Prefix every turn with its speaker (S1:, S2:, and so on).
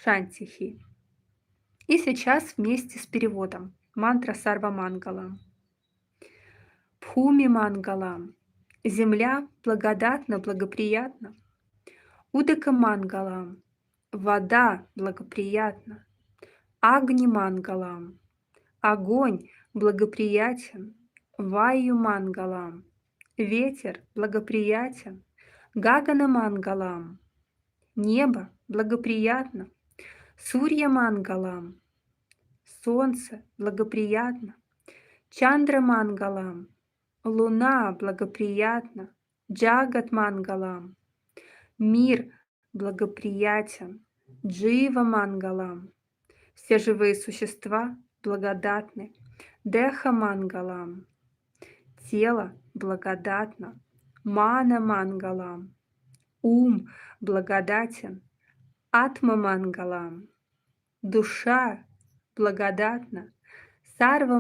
S1: Шантихи. И сейчас вместе с переводом. Мантра Сарва Мангала. Бхуми Мангалам. Земля благодатна, благоприятна. Удака Мангалам. Вода благоприятна. Агни Мангалам. Огонь благоприятен. Ваю Мангалам. Ветер благоприятен. Гагана Мангалам. Небо благоприятно. Сурья Мангалам. Солнце благоприятно. Чандра Мангалам. Луна благоприятна. Джагат Мангалам. Мир благоприятен. Джива Мангалам. Все живые существа благодатны. Деха Мангалам. Тело благодатно. Мана Мангалам. Ум благодатен. Атма Мангалам. Душа благодатна. Сарва